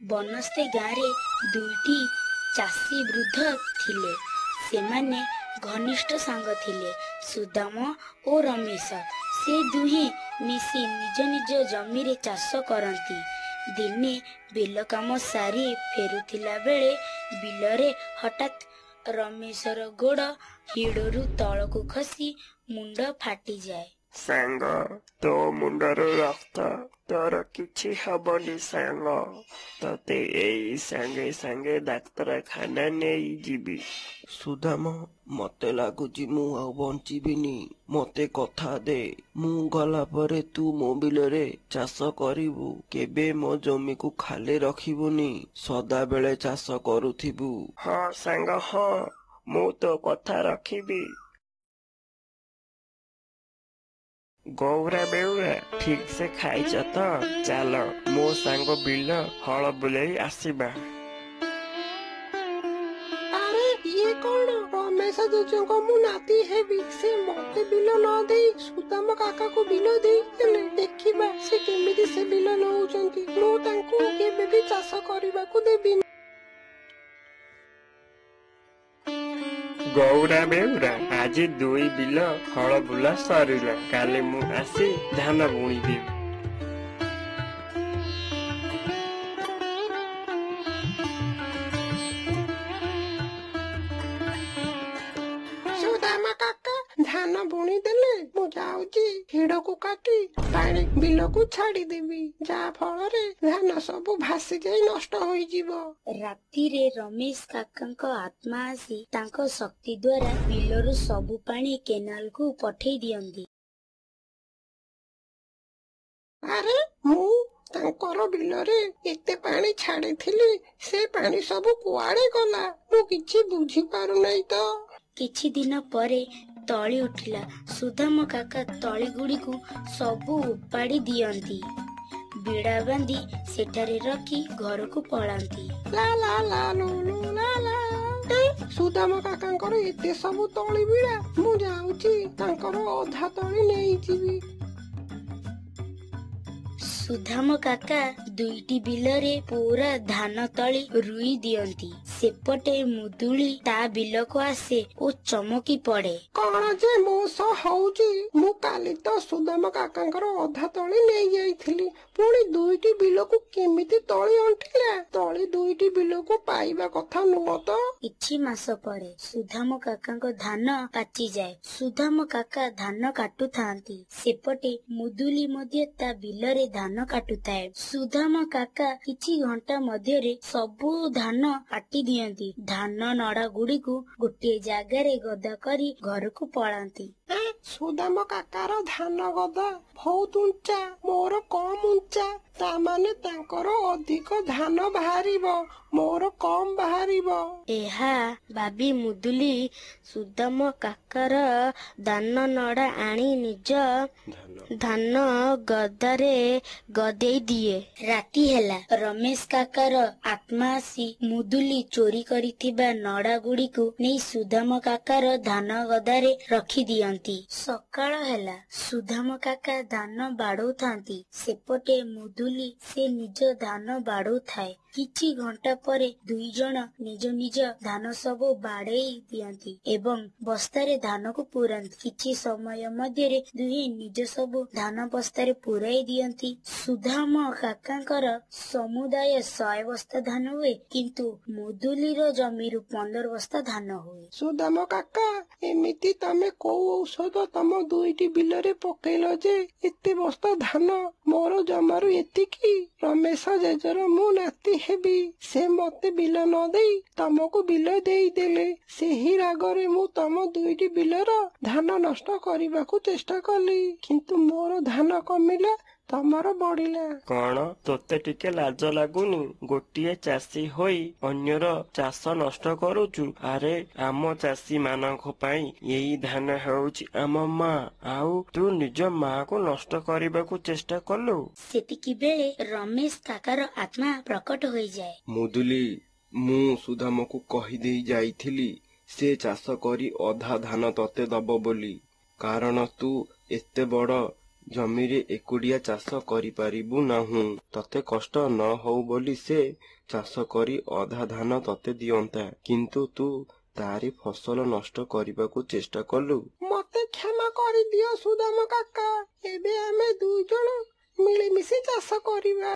ବନସ୍ତେ ଗାଁରେ ଦୁଇଟି ଚାଷୀ ବୃଦ୍ଧ ଥିଲେ। ସେମାନେ ଘନିଷ୍ଠ ସାଙ୍ଗ ଥିଲେ, ସୁଦାମ ଓ ରମେଶ। ସେ ଦୁହେଁ ମିଶି ନିଜ ନିଜ ଜମିରେ ଚାଷ କରନ୍ତି। ଦିନେ ବିଲ କାମ ସାରି ଫେରୁଥିଲା ବେଳେ ବିଲରେ ହଠାତ୍ ରମେଶର ଗୋଡ଼ ହିଡ଼ରୁ ତଳକୁ ଖସି ମୁଣ୍ଡ ଫାଟିଯାଏ। ସାଙ୍ଗ, ତୋ ମୁଣ୍ଡରୁ ରକ୍ତ, ତୋର କିଛି ହବନି ସାଙ୍ଗ। ତତେ ଏଇ ସାଙ୍ଗେ ସାଙ୍ଗେ ଡାକ୍ତରଖାନା ନେଇଯିବି। ସୁଦାମ, ମତେ ଲାଗୁଛି ମୁଁ ଆଉ ବଞ୍ଚିବିନି। ମତେ କଥା ଦେ, ମୁଁ ଗଲା ପରେ ତୁ ମୋ ବିଲରେ ଚାଷ କରିବୁ। କେବେ ମୋ ଜମିକୁ ଖାଲି ରଖିବୁନି, ସଦାବେଳେ ଚାଷ କରୁଥିବୁ। ହଁ ସାଙ୍ଗ, ହଁ, ମୁଁ ତୋ କଥା ରଖିବି। ଗୌରା ବେଉରା, ଠିକ ସେ ଖାଇଛ ତ? ଚାଲ ମୋ ସାଙ୍ଗ ବିଲ ହଳ ବୁଲେଇ ଆସିବା। ଆରେ ଇଏ କଣ? ରମେଶ ଜେଜେଙ୍କ ମୁଁ ନାତି ହେବି। ସେ ମତେ ବିଲ ନ ଦେଇ ସୁଦାମ କାକାକୁ ବିଲ ଦେଇଦେଲେ। ଦେଖିବା ସେ କେମିତି ସେ ବିଲ ନଉଛନ୍ତି। ମୁଁ ତାଙ୍କୁ କେବେ ବି ଚାଷ କରିବାକୁ ଦେବିନି। ଗୌରା ବେଉରା, ଆଜି ଦୁଇ ବିଲ ହଳ ବୁଲା ସରିଲା। କାଲି ମୁଁ ଆସି ଧାନ ବୁଣିଦେବି। ସୁଦାମ କାକା, ଧାନ ବୁଣି ଦେଲେ ମୁଁ ଯାଉଛି ହିଡ଼କୁ କାଟି ପାଣି ବିଲକୁ ଛାଡ଼ିଦେବି। ଯାହା ଫଳରେ ଧାନ ସବୁ ଭାସି ଯାଇ ନଷ୍ଟ ହୋଇଯିବ। ରାତିରେ ରମେଶ କାକାଙ୍କ ଆତ୍ମା ଆସି ତାଙ୍କ ଶକ୍ତି ଦ୍ୱାରା ବିଲରୁ ସବୁ ପାଣି କେନାଲକୁ ପଠେଇ ଦିଅନ୍ତି। ଆରେ ମୁଁ ତାଙ୍କର ବିଲରେ ଏତେ ପାଣି ଛାଡ଼ିଥିଲି, ସେ ପାଣି ସବୁ କୁଆଡ଼େ ଗଲା? ମୁଁ କିଛି ବୁଝିପାରୁନାହିଁ ତ। କିଛି ଦିନ ପରେ ତଳି ଉଠିଲା। ସୁଦାମ କାକା ତଳି ଗୁଡ଼ିକୁ ସବୁ ଉପାଡ଼ି ଦିଅନ୍ତି। ବିଡ଼ା ବାନ୍ଧି ସେଠାରେ ରଖି ଘରକୁ ପଳାନ୍ତି। ଲା ଲା ଲା ଲୁ ଲୁ ଲା ଲା। ସୁଦାମ କାକାଙ୍କର ଏତେ ସବୁ ତଳି ବିଡ଼ା, ମୁଁ ଯାଉଛି ତାଙ୍କର ଅଧା ତଳି ନେଇଯିବି। ସୁଦାମ କାକା ଦୁଇଟି ବିଲରେ ପୁରା ଧାନ ତଳି ରୁଇ ଦିଅନ୍ତି। ସେପଟେ ମୁଦୁଳି ତା ବିଲକୁ ଆସେ ଓ ଚମକି ପଡେ। କଣ ଯେ ମୋ ସହ ହଉଛି? ମୁଁ କାଲି ତ ସୁଦାମ କାକାଙ୍କର ଅଧା ତଳି ନେଇଯାଇଥିଲି, ପୁଣି ଦୁଇଟି ବିଲକୁ କେମିତି ତଳି ଅଣ୍ଟିଲା? ତଳି ଦୁଇଟି ବିଲକୁ ପାଇବା କଥା ନୁହଁ ତ? କିଛି ମାସ ପରେ ସୁଦାମ କାକାଙ୍କ ଧାନ ପାଚିଯାଏ। ସୁଦାମ କାକା ଧାନ କାଟୁଥାନ୍ତି, ସେପଟେ ମୁଦୁଲି ମଧ୍ୟ ତା ବିଲରେ ଧାନ କାଟୁଥାଏ। ସୁଦାମ କାକା କିଛି ଘଣ୍ଟା ମଧ୍ୟରେ ସବୁ ଧାନ କାଟି ଦିଅନ୍ତି। ଧାନ ନଡା ଗୁଡ଼ିକୁ ଗୋଟିଏ ଜାଗାରେ ଗଦା କରି ଘରକୁ ପଳାନ୍ତି। ସୁଦାମ କାକାର ଧାନ ଗଦା ବହୁତ ଉଞ୍ଚା, ମୋର କମ ଉଞ୍ଚା। ତାମାନେ ତାଙ୍କର ଅଧିକ ଧାନ ବାହାରିବ, ମୋର କମ ବାହାରିବ। ଏହା ଭାବି ମୁଦୁଲି ସୁଦାମ କାକାର ଧାନ ନଡା ଆଣି ନିଜ ଧାନ ଗଦାରେ ଗଦେଇ ଦିଏ। ରାତି ହେଲା। ରମେଶ କାକାର ଆତ୍ମା ଆସି ମୁଦୁଲି ଚୋରି କରିଥିବା ନଡା ଗୁଡ଼ିକୁ ନେଇ ସୁଦାମ କାକାର ଧାନ ଗଦାରେ ରଖି ଦିଅନ୍ତି। ସକାଳ ହେଲା। ସୁଦାମ କାକା ଧାନ ବାଡଉଥାନ୍ତି, ସେପଟେ ମୁଦୁଲି ସେ ନିଜ ଧାନ ବାଡଉଥାଏ। କିଛି ଘଣ୍ଟା ପରେ ଦୁଇ ଜଣ ନିଜ ନିଜ ଧାନ ସବୁ ବାଡେଇ ଦିଅନ୍ତି ଏବଂ ବସ୍ତାରେ ଧାନକୁ ପୁରାନ୍ତି। କିଛି ସମୟ ମଧ୍ୟରେ ଦୁହେଁ ନିଜ ସବୁ ଧାନ ବସ୍ତାରେ ପୁରାଇ ଦିଅନ୍ତି। ସୁଦାମ କାକାଙ୍କର ସମୁଦାୟ 100 ବସ୍ତା ଧାନ ହୁଏ, କିନ୍ତୁ ମୁଦୁଲିର ଜମିରୁ 15 ବସ୍ତା ଧାନ ହୁଏ। ସୁଦାମ କାକା, ଏମିତି ତମେ କୋଉ ଔଷଧ ତମ ଦୁଇଟି ବିଲରେ ପକେଇଲ ଯେ ଏତେ ବସ୍ତା ଧାନ? ମୋର ଜମାରୁ ଏତିକି। ରମେଶ ଜେଜର ମୁଁ ନାତି ହେବି। ସେ ମତେ ବିଲ ନ ଦେଇ ତମକୁ ବିଲ ଦେଇଦେଲେ। ସେହି ରାଗରେ ମୁଁ ତମ ଦୁଇଟି ବିଲର ଧାନ ନଷ୍ଟ କରିବାକୁ ଚେଷ୍ଟା କଲି, କିନ୍ତୁ ମୋର ଧାନ କମିଲା, ତମର ବଢିଲା। କଣ ତୋତେ ଟିକେ ଲାଜ ଲାଗୁନି? ଗୋଟିଏ ଚାଷୀ ହୋଇ ଅନ୍ୟର ଚାଷ ନଷ୍ଟ କରୁଛୁ? ଆରେ ଆମ ଚାଷୀ ମାନଙ୍କ ପାଇଁ ଏଇ ଧାନ ହେଉଛି ଆମ ମା, ଆଉ ତୁ ନିଜ ମାକୁ ନଷ୍ଟ କରିବାକୁ ଚେଷ୍ଟା କଲୁ। ସେତିକି ବେଳେ ରମେଶ କାକାର ଆତ୍ମା ପ୍ରକଟ ହୋଇଯାଏ। ମୁଦୁଲି, ମୁଁ ସୁଦାମକୁ କହିଦେଇ ଯାଇଥିଲି ସେ ଚାଷ କରି ଅଧା ଧାନ ତତେ ଦବ ବୋଲି, କାରଣ ତୁ ଏତେ ବଡ ଜମିରେ ଏକୁଟିଆ ଚାଷ କରିପାରିବୁ ନାହୁଁ। ତତେ କଷ୍ଟ ନ ହଉ ବୋଲି ସେ ଚାଷ କରି ଅଧା ଧାନ ତତେ ଦିଅନ୍ତା, କିନ୍ତୁ ତୁ ତାରି ଫସଲ ନଷ୍ଟ କରିବାକୁ ଚେଷ୍ଟା କଲୁ। ମତେ କ୍ଷମା କରିଦିଅ ସୁଦାମ କାକା। ଏବେ ଆମେ ଦୁଇ ଜଣ ମିଳିମିଶି ଚାଷ କରିବା।